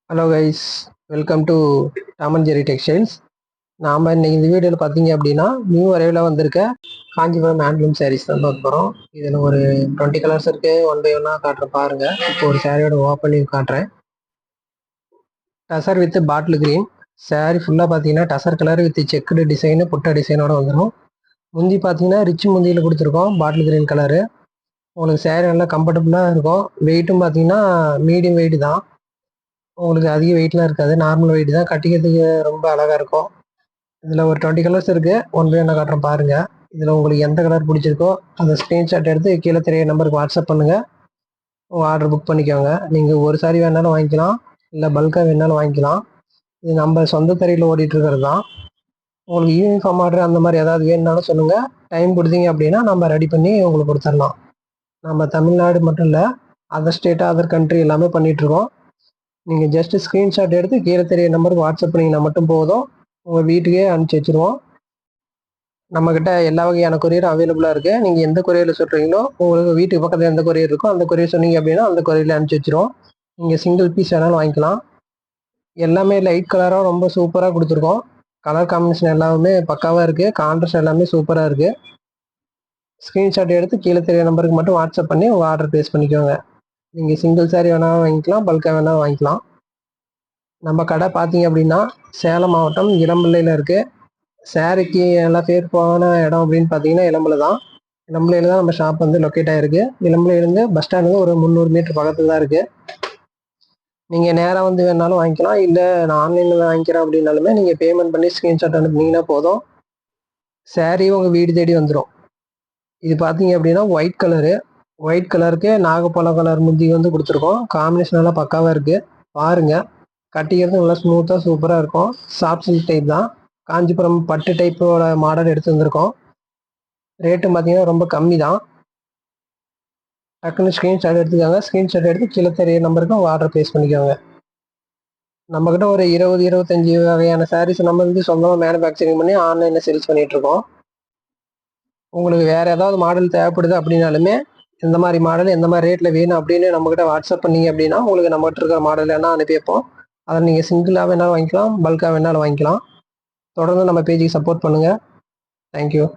Hello guys, welcome to Tom and Jerry textiles. நாம் இன்னைக்கு இந்த வீடியோவில் பார்த்தீங்க அப்படின்னா நியூ அரைவில் வந்திருக்க காஞ்சிபுரம் ஹேண்ட்லூம் சாரீஸ் தான் பார்க்க போகிறோம். இதில் ஒரு 20 கலர்ஸ் இருக்குது. ஒன் பை ஒன்னாக காட்டுறேன் பாருங்கள். இப்போ ஒரு சாரியோட ஓப்பன் காட்டுறேன். Tussar with bottle green sorry ஃபுல்லாக பார்த்தீங்கன்னா tussar colour with checked design புட்டா டிசைனோட வந்துடும். முந்தி பார்த்தீங்கன்னா ரிச் முந்தியில் கொடுத்துருக்கோம் பாட்டில் கிரீன் கலரு. உங்களுக்கு சாரி நல்லா கம்ஃபர்டபுளாக இருக்கும். வெயிட்டும் பார்த்தீங்கன்னா மீடியம் வெயிட் தான். உங்களுக்கு அதிக வெயிட்லாம் இருக்காது, நார்மல் வெயிட் தான். கட்டிக்கிறதுக்கு ரொம்ப அழகாக இருக்கும். இதில் ஒரு 20 கலர்ஸ் இருக்குது. ஒன் பை ஒன்னாக காட்டுறேன் பாருங்கள். இதில் உங்களுக்கு எந்த கலர் பிடிச்சிருக்கோ அதை ஸ்க்ரீன்ஷாட் எடுத்து கீழே தெரிய நம்பருக்கு வாட்ஸ்அப் பண்ணுங்கள். உங்கள் ஆர்டர் புக் பண்ணிக்கோங்க. நீங்கள் ஒரு சாரி வேணாலும் வாங்கிக்கலாம், இல்லை பல்காக வேணாலும் வாங்கிக்கலாம். இது நம்ம சொந்த தறியில் ஓடிட்டு இருக்கிறது தான். உங்களுக்கு யூனிஃபார்ம் ஆர்டர் அந்த மாதிரி ஏதாவது வேணுனாலும் சொல்லுங்கள். டைம் கொடுத்தீங்க அப்படின்னா நம்ம ரெடி பண்ணி உங்களுக்கு கொடுத்துடலாம். நம்ம தமிழ்நாடு மட்டும் இல்லை, அதர் ஸ்டேட்டு அதர் கண்ட்ரி எல்லாமே பண்ணிகிட்ருக்கோம். நீங்கள் ஜஸ்ட்டு ஸ்க்ரீன்ஷாட் எடுத்து கீழே தெரிய நம்பருக்கு வாட்ஸ்அப் பண்ணிங்கன்னா மட்டும் போதும். உங்கள் வீட்டுக்கே அனுப்பிச்சி வச்சுருவோம். நம்மக்கிட்ட எல்லா வகையான கொரியரும் அவைலபிளாக இருக்குது. நீங்கள் எந்த கொரியரில் சொல்கிறீங்களோ, உங்களுக்கு வீட்டுக்கு பக்கத்தில் எந்த கொரியர் இருக்கோ அந்த கொரியர் சொன்னீங்க அப்படின்னா அந்த கொரியரில் அனுப்பிச்சி வச்சுருவோம். நீங்கள் சிங்கிள் பீஸ் வேணாலும் வாங்கிக்கலாம். எல்லாமே லைட் கலராக ரொம்ப சூப்பராக கொடுத்துருக்கோம். கலர் காம்பினேஷன் எல்லாமே பக்காவாக இருக்குது. கான்ட்ராஸ்ட் எல்லாமே சூப்பராக இருக்குது. ஸ்க்ரீன்ஷாட் எடுத்து கீழே தெரிய நம்பருக்கு மட்டும் வாட்ஸ்அப் பண்ணி உங்கள் ஆர்டர் ப்ளேஸ் பண்ணிக்கோங்க. நீங்கள் சிங்கிள் சாரி வேணாலும் வாங்கிக்கலாம், பல்காக வேணாலும் வாங்கிக்கலாம். நம்ம கடை பார்த்தீங்க அப்படின்னா சேலம் மாவட்டம் இளம்பிள்ளையில் இருக்குது. சாரிக்கு நல்லா பேர் போன இடம் அப்படின்னு பார்த்தீங்கன்னா இளம்பிள்ளை தான். இளம்பிள்ளையில் தான் நம்ம ஷாப் வந்து லொக்கேட் ஆகிருக்கு. இளம்பிள்ளையிலேருந்து பஸ் ஸ்டாண்டுக்கு ஒரு 300 மீட்டர் பக்கத்தில் தான் இருக்குது. நீங்கள் நேராக வந்து வேணாலும் வாங்கிக்கலாம், இல்லை நான் ஆன்லைனில் வாங்கிக்கிறேன் அப்படின்னாலுமே நீங்கள் பேமெண்ட் பண்ணி ஸ்க்ரீன்ஷாட் அனுப்புனீங்கன்னா போதும், சாரி உங்கள் வீடு தேடி வந்துடும். இது பார்த்தீங்க அப்படின்னா ஒயிட் கலரு. ஒயிட் கலருக்கு நாகப்பழம் கலர் முந்தி வந்து கொடுத்துருக்கோம். காம்பினேஷன் எல்லாம் பக்காவாக இருக்குது. பாருங்கள், கட்டிக்கிறது நல்லா ஸ்மூத்தாக சூப்பராக இருக்கும். சாஃப்ட் சில்க் டைப் தான். காஞ்சிபுரம் பட்டு டைப்போட மாடல் எடுத்து வந்திருக்கோம். ரேட்டும் பார்த்தீங்கன்னா ரொம்ப கம்மி தான். டக்குன்னு ஸ்க்ரீன்ஷாட் எடுத்துக்கோங்க. ஸ்க்ரீன்ஷாட் எடுத்து கீழே தெரிய நம்பருக்கு ஆர்டர் ப்ளேஸ் பண்ணிக்கோங்க. நம்மக்கிட்ட ஒரு 20-25 வகையான சாரீஸ் நம்ம வந்து சொந்தமாக மேனுஃபேக்சரிங் பண்ணி ஆன்லைனில் சேல்ஸ் பண்ணிகிட்ருக்கோம். உங்களுக்கு வேறு ஏதாவது மாடல் தேவைப்படுது அப்படின்னாலுமே எந்த மாதிரி மாடல் எந்த மாதிரி ரேட்டில் வேணும் அப்படின்னு நம்மக்கிட்ட வாட்ஸ்அப் பண்ணிங்க அப்படின்னா உங்களுக்கு நம்மகிட்ட இருக்கிற மாடல் என்ன அனுப்பி வைப்போம். அதை நீங்கள் சிங்கிளாக வேணாலும் வாங்கிக்கலாம், பல்காக வேணாலும் வாங்கிக்கலாம். தொடர்ந்து நம்ம பேஜுக்கு சப்போர்ட் பண்ணுங்கள். தேங்க்யூ.